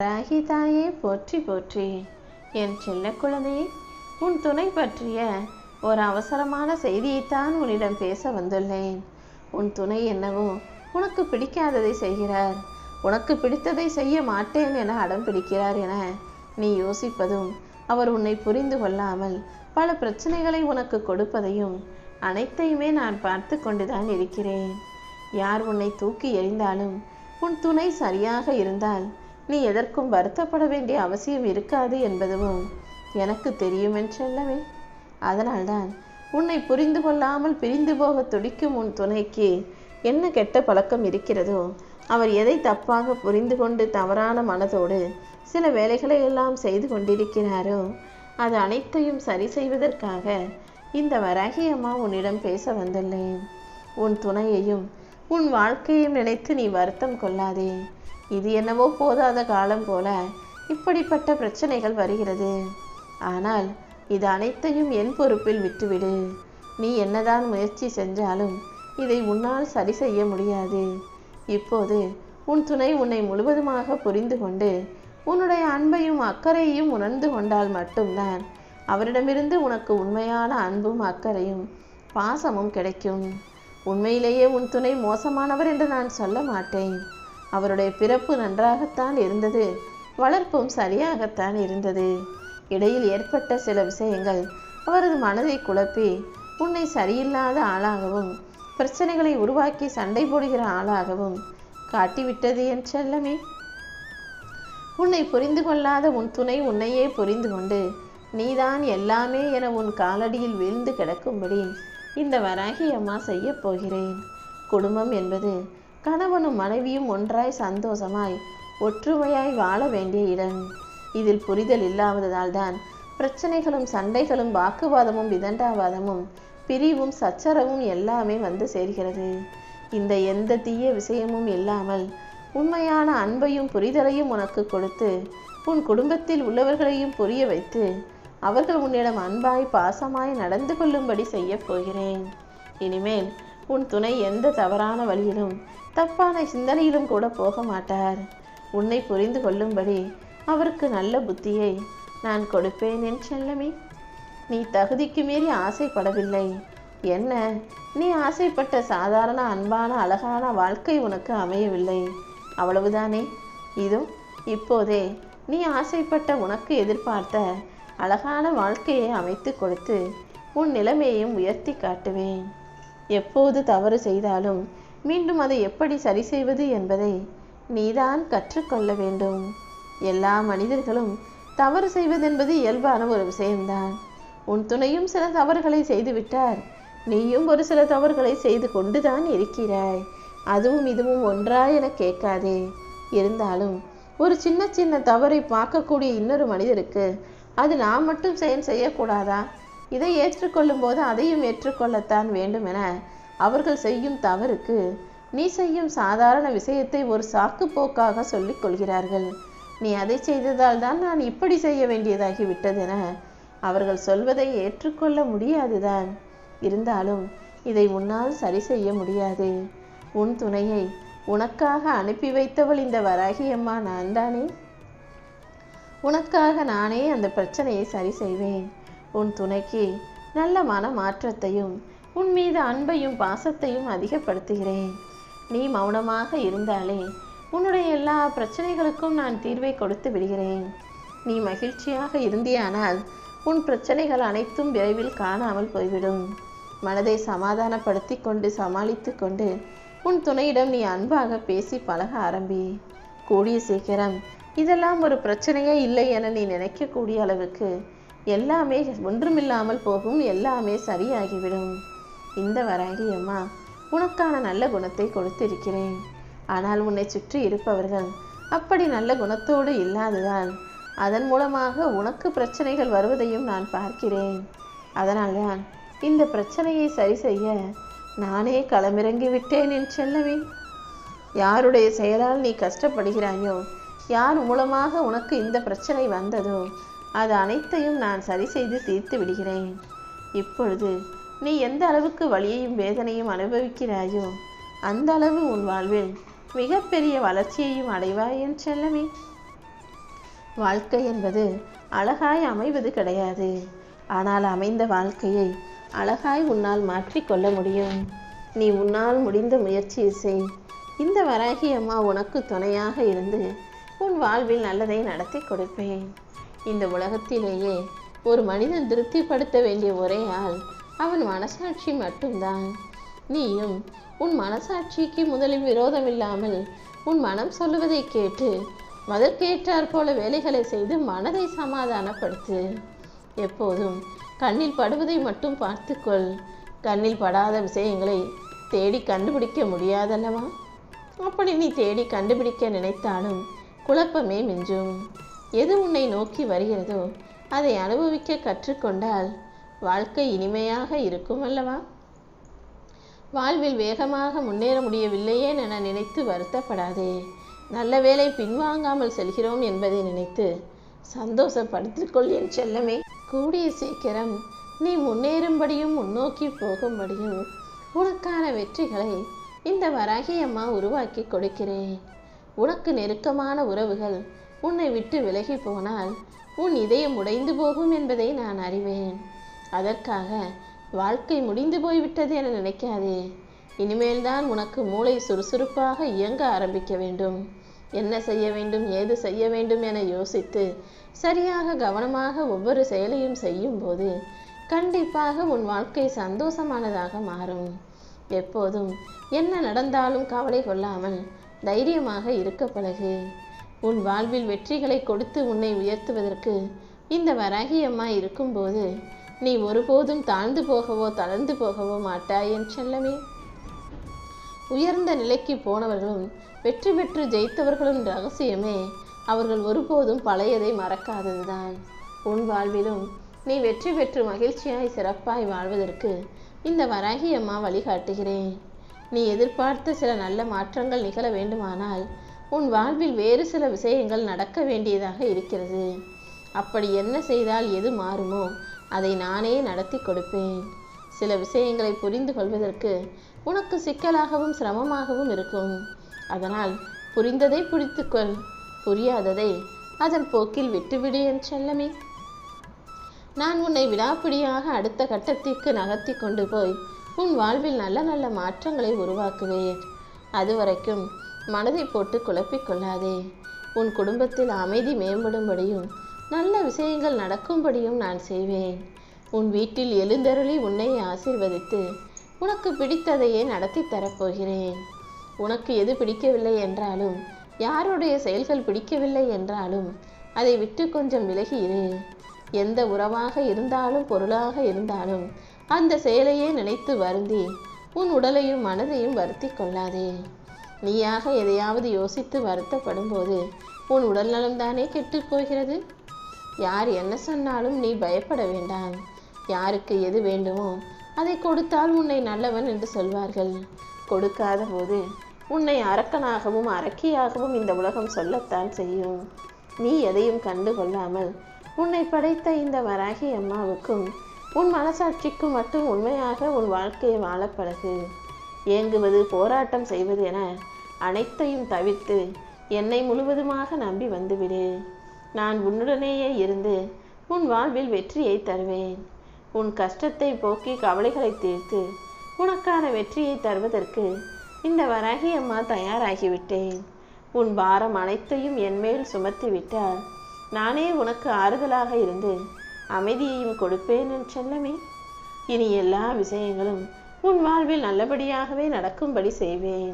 ராகி தாயே போற்றி போற்றி. என் செல்ல குழந்தையே, உன் துணை பற்றிய ஒரு அவசரமான செய்தியைத்தான் உன்னிடம் பேச வந்துள்ளேன். உன் துணை என்னவோ உனக்கு பிடிக்காததை செய்கிறார், உனக்கு பிடித்ததை செய்ய மாட்டேன் என அடம் பிடிக்கிறார் என நீ யோசிப்பதும், அவர் உன்னை புரிந்து கொள்ளாமல் பல பிரச்சனைகளை உனக்கு கொடுப்பதையும் அனைத்தையுமே நான் பார்த்து கொண்டுதான் இருக்கிறேன். யார் உன்னை தூக்கி எறிந்தாலும் உன் துணை சரியாக இருந்தால் நீ எதற்கும் வருத்தப்பட வேண்டிய அவசியம் இருக்காது என்பதும் எனக்கு தெரியும் என்றல்லவே. அதனால்தான் உன்னை புரிந்து கொள்ளாமல் பிரிந்து போக துடிக்கும் உன் துணைக்கு என்ன கெட்ட பழக்கம் இருக்கிறதோ, அவர் எதை தப்பாக புரிந்து கொண்டு தவறான மனதோடு சில வேலைகளை எல்லாம் செய்து கொண்டிருக்கிறாரோ, அது அனைத்தையும் சரி செய்வதற்காக இந்த வராகி அம்மா உன்னிடம் பேச வந்துள்ளேன். உன் துணையையும் உன் வாழ்க்கையும் நினைத்து நீ வருத்தம் கொள்ளாதே. இது என்னவோ போதாத காலம் போல இப்படிப்பட்ட பிரச்சனைகள் வருகிறது. ஆனால் இது அனைத்தையும் என் பொறுப்பில் விட்டுவிடு. நீ என்னதான் முயற்சி செஞ்சாலும் இதை உன்னால் சரி செய்ய முடியாது. இப்போது உன் துணை உன்னை முழுவதுமாக புரிந்து கொண்டு உன்னுடைய அன்பையும் அக்கறையையும் உணர்ந்து கொண்டால் மட்டும்தான் அவரிடமிருந்து உனக்கு உண்மையான அன்பும் அக்கறையும் பாசமும் கிடைக்கும். உண்மையிலேயே உன் துணை மோசமானவர் என்று நான் சொல்ல மாட்டேன். அவருடைய பிறப்பு நன்றாகத்தான் இருந்தது, வளர்ப்பும் சரியாகத்தான் இருந்தது. இடையில் ஏற்பட்ட சில விஷயங்கள் அவரது மனதை குழப்பி உன்னை சரியில்லாத ஆளாகவும் பிரச்சனைகளை உருவாக்கி சண்டை போடுகிற ஆளாகவும் காட்டிவிட்டது என் செல்லமே. உன்னை புரிந்து கொள்ளாத உன் துணை உன்னையே புரிந்து கொண்டு நீதான் எல்லாமே என உன் காலடியில் வீழ்ந்து கிடக்கும்படி இந்த வராகி அம்மா செய்ய போகிறேன். குடும்பம் என்பது கணவனும் மனைவியும் ஒன்றாய் சந்தோஷமாய் ஒற்றுமையாய் வாழ வேண்டிய இடம். இதில் புரிதல் இல்லாததால் தான் பிரச்சனைகளும் சண்டைகளும் வாக்குவாதமும் விதண்டாவாதமும் பிரிவும் சச்சரவும் எல்லாமே வந்து சேர்கிறது. இந்த எந்த தீய விஷயமும் இல்லாமல் உண்மையான அன்பையும் புரிதலையும் உனக்கு கொடுத்து உன் குடும்பத்தில் உள்ளவர்களையும் புரிய வைத்து அவர்கள் உன்னிடம் அன்பாய் பாசமாய் நடந்து கொள்ளும்படி செய்ய போகிறேன். இனிமேல் உன் துணை எந்த தவறான வழியிலும் தப்பான சிந்தனையிலும் கூட போக மாட்டார். உன்னை புரிந்து கொள்ளும்படி அவருக்கு நல்ல புத்தியை நான் கொடுப்பேன் என் செல்லமே. நீ தகுதிக்கு மீறி ஆசைப்படவில்லை. என்ன, நீ ஆசைப்பட்ட சாதாரண அன்பான அழகான வாழ்க்கை உனக்கு அமையவில்லை, அவ்வளவுதானே. இப்போதே நீ ஆசைப்பட்ட உனக்கு எதிர்பார்த்த அழகான வாழ்க்கையை அமைத்து கொடுத்து உன் நிலைமையையும் உயர்த்தி காட்டுவேன். எப்போது தவறு செய்தாலும் மீண்டும் அதை எப்படி சரி செய்வது என்பதை நீதான் கற்றுக்கொள்ள வேண்டும். எல்லா மனிதர்களும் தவறு செய்வதென்பது இயல்பான ஒரு விஷயம்தான். உன் துணையும் சில தவறுகளை செய்துவிட்டார், நீயும் ஒரு சில தவறுகளை செய்து கொண்டுதான் இருக்கிறாய். அதுவும் இதுவும் ஒன்றா என கேட்காதே. இருந்தாலும் ஒரு சின்ன சின்ன தவறை பார்க்கக்கூடிய இன்னொரு மனிதருக்கு அது நான் மட்டும் செய்யக்கூடாதா? இதை ஏற்றுக்கொள்ளும் போது அதையும் ஏற்றுக்கொள்ளத்தான் வேண்டும் என அவர்கள் செய்யும் தவறுக்கு நீ செய்யும் சாதாரண விஷயத்தை ஒரு சாக்கு போக்காக சொல்லிக் கொள்கிறார்கள். நீ அதை செய்ததால் தான் நான் இப்படி செய்ய வேண்டியதாகி விட்டதென அவர்கள் சொல்வதை ஏற்றுக்கொள்ள முடியாதுதான். இருந்தாலும் இதை உன்னால் சரி செய்ய முடியாது. உன் துணையை உனக்காக அனுப்பி வைத்தவள் இந்த வராகி அம்மா நான் தானே. உனக்காக நானே அந்த பிரச்சனையை சரி செய்வேன். உன் துணைக்கு நல்ல மன மாற்றத்தையும் உன் மீது அன்பையும் பாசத்தையும் அதிகப்படுத்துகிறேன். நீ மௌனமாக இருந்தாலே உன்னுடைய எல்லா பிரச்சனைகளுக்கும் நான் தீர்வை கொடுத்து விடுகிறேன். நீ மகிழ்ச்சியாக இருந்தியானால் உன் பிரச்சனைகள் அனைத்தும் விரைவில் காணாமல் போய்விடும். மனதை சமாதானப்படுத்தி கொண்டு சமாளித்து கொண்டு உன் துணையிடம் நீ அன்பாக பேசி பழக ஆரம்பி. கூடிய சீக்கிரம் இதெல்லாம் ஒரு பிரச்சனையே இல்லை என நீ நினைக்கக்கூடிய அளவுக்கு எல்லாமே ஒன்றுமில்லாமல் போகும், எல்லாமே சரியாகிவிடும். இந்த வராகி அம்மா உனக்கான நல்ல குணத்தை கொடுத்திருக்கிறேன். ஆனால் உன்னை சுற்றி இருப்பவர்கள் அப்படி நல்ல குணத்தோடு இல்லாததால் அதன் மூலமாக உனக்கு பிரச்சனைகள் வருவதையும் நான் பார்க்கிறேன். அதனால்தான் இந்த பிரச்சனையை சரி செய்ய நானே களமிறங்கி விட்டேன் என் செல்லவே. யாருடைய செயலால் நீ கஷ்டப்படுகிறாயோ, யார் மூலமாக உனக்கு இந்த பிரச்சனை வந்ததோ, அது அனைத்தையும் நான் சரி செய்து தீர்த்து விடுகிறேன். இப்பொழுது நீ எந்த அளவுக்கு வலியையும் வேதனையும் அனுபவிக்கிறாயோ அந்த அளவு உன் வாழ்வில் மிகப்பெரிய வளர்ச்சியையும் அடைவாய் என் செல்லமே. வாழ்க்கை என்பது அழகாய் அமைவது கிடையாது. ஆனால் அமைந்த வாழ்க்கையை அழகாய் உன்னால் மாற்றிக்கொள்ள முடியும். நீ உன்னால் முடிந்த முயற்சியை செய். இந்த வராகி அம்மா உனக்கு துணையாக இருந்து உன் வாழ்வில் நல்லதை நடத்தி கொடுப்பேன். இந்த உலகத்திலேயே ஒரு மனிதன் திருப்திப்படுத்த வேண்டிய ஒரே ஆள் அவன் மனசாட்சி மட்டும்தான். நீயும் உன் மனசாட்சிக்கு முதலில் விரோதமில்லாமல் உன் மனம் சொல்லுவதை கேட்டு மதற்கேற்றாற் போல வேலைகளை செய்து மனதை சமாதானப்படுத்து. எப்போதும் கண்ணில் படுவதை மட்டும் பார்த்துக்கொள். கண்ணில் படாத விஷயங்களை தேடி கண்டுபிடிக்க முடியாதல்லவா? அப்படி நீ தேடி கண்டுபிடிக்க நினைத்தாலும் குழப்பமே மிஞ்சும். எது உன்னை நோக்கி வருகிறதோ அதை அனுபவிக்க கற்றுக்கொண்டால் வாழ்க்கை இனிமையாக இருக்கும் அல்லவா? வாழ்வில் வேகமாக முன்னேற முடியவில்லையே என நினைத்து வருத்தப்படாதே. நல்ல வேளை பின்வாங்காமல் செல்கிறோம் என்பதை நினைத்து சந்தோஷப்படுத்திக்கொள் என் செல்லமே. கூடிய சீக்கிரம் நீ முன்னேறும்படியும் முன்னோக்கி போகும்படியும் உனக்கான வெற்றிகளை இந்த வராகி அம்மா உருவாக்கி கொடுக்கிறேன். உனக்கு நெருக்கமான உறவுகள் உன்னை விட்டு விலகி போனால் உன் இதயம் உடைந்து போகும் என்பதை நான் அறிவேன். அதற்காக வாழ்க்கை முடிந்து போய்விட்டது என நினைக்காதே. இனிமேல்தான் உனக்கு மூளை சுறுசுறுப்பாக இயங்க ஆரம்பிக்க வேண்டும். என்ன செய்ய வேண்டும், ஏது செய்ய வேண்டும் என யோசித்து சரியாக கவனமாக ஒவ்வொரு செயலையும் செய்யும் போது கண்டிப்பாக உன் வாழ்க்கை சந்தோஷமானதாக மாறும். எப்போதும் என்ன நடந்தாலும் கவலை கொள்ளாமல் தைரியமாக இருக்க பழகு. உன் வாழ்வில் வெற்றிகளை கொடுத்து உன்னை உயர்த்துவதற்கு இந்த வராகி அம்மா இருக்கும்போது நீ ஒருபோதும் தாழ்ந்து போகவோ தளர்ந்து போகவோ மாட்டாய் என் செல்லமே. உயர்ந்த நிலைக்கு போனவர்களும் வெற்றி பெற்று ஜெயித்தவர்களும் ரகசியமே அவர்கள் ஒருபோதும் பழையதை மறக்காததுதான். உன் வாழ்விலும் நீ வெற்றி பெற்று மகிழ்ச்சியாய் சிறப்பாய் வாழ்வதற்கு இந்த வராகி அம்மா வழிகாட்டுகிறேன். நீ எதிர்பார்த்த சில நல்ல மாற்றங்கள் நிகழ வேண்டுமானால் உன் வாழ்வில் வேறு சில விஷயங்கள் நடக்க வேண்டியதாக இருக்கிறது. அப்படி என்ன செய்தால் எது மாறுமோ அதை நானே நடத்தி கொடுப்பேன். சில விஷயங்களை புரிந்து கொள்வதற்கு உனக்கு சிக்கலாகவும் சிரமமாகவும் இருக்கும். அதனால் புரிந்ததை பிடித்துக்கொள், புரியாததை அதன் போக்கில் விட்டுவிடு என் செல்லமே. நான் உன்னை விடாப்பிடியாக அடுத்த கட்டத்திற்கு நகர்த்தி கொண்டு போய் உன் வாழ்வில் நல்ல நல்ல மாற்றங்களை உருவாக்குவேன். அதுவரைக்கும் மனதை போட்டு குழப்பிக்கொள்ளாதே. உன் குடும்பத்தில் அமைதி மேம்படும்படியும் நல்ல விஷயங்கள் நடக்கும்படியும் நான் செய்வேன். உன் வீட்டில் எழுந்தருளி உன்னை ஆசீர்வதித்து உனக்கு பிடித்ததையே நடத்தி தரப்போகிறேன். உனக்கு எது பிடிக்கவில்லை என்றாலும், யாருடைய செயல்கள் பிடிக்கவில்லை என்றாலும் அதை விட்டு கொஞ்சம் விலகி இரு. எந்த உறவாக இருந்தாலும் பொருளாக இருந்தாலும் அந்த செயலையே நினைத்து வருந்தி உன் உடலையும் மனதையும் வருத்தி கொள்ளாதே. நீயாக எதையாவது யோசித்து வருத்தப்படும் போது உன் உடல் நலம்தானே கெட்டு போகிறது. யார் என்ன சொன்னாலும் நீ பயப்பட வேண்டாம். யாருக்கு எது வேண்டுமோ அதை கொடுத்தால் உன்னை நல்லவன் என்று சொல்வார்கள். கொடுக்காத போது உன்னை அரக்கனாகவும் அரக்கியாகவும் இந்த உலகம் சொல்லத்தான் செய்யும். நீ எதையும் கண்டு கொள்ளாமல் உன்னை படைத்த இந்த வராகி அம்மாவுக்கும் உன் மனசாட்சிக்கும் மட்டும் உண்மையாக உன் வாழ்க்கையை வாழ பழகு. ஏங்குவது, போராட்டம் செய்வது என அனைத்தையும் தவிர்த்து என்னை முழுவதுமாக நம்பி வந்துவிடு. நான் உன்னுடனேயே இருந்து உன் வாழ்வில் வெற்றியை தருவேன். உன் கஷ்டத்தை போக்கி கவலைகளை தீர்த்து உனக்கான வெற்றியை தருவதற்கு இந்த வராகி அம்மா தயாராகிவிட்டேன். உன் பாரம் அனைத்தையும் என்மேல் சுமத்தி விட்டால் நானே உனக்கு ஆறுதலாக இருந்து அமைதியையும் கொடுப்பேன் என் செல்லமே. இனி எல்லா விஷயங்களும் உன் வாழ்வில் நல்லபடியாகவே நடக்கும்படி செய்வேன்.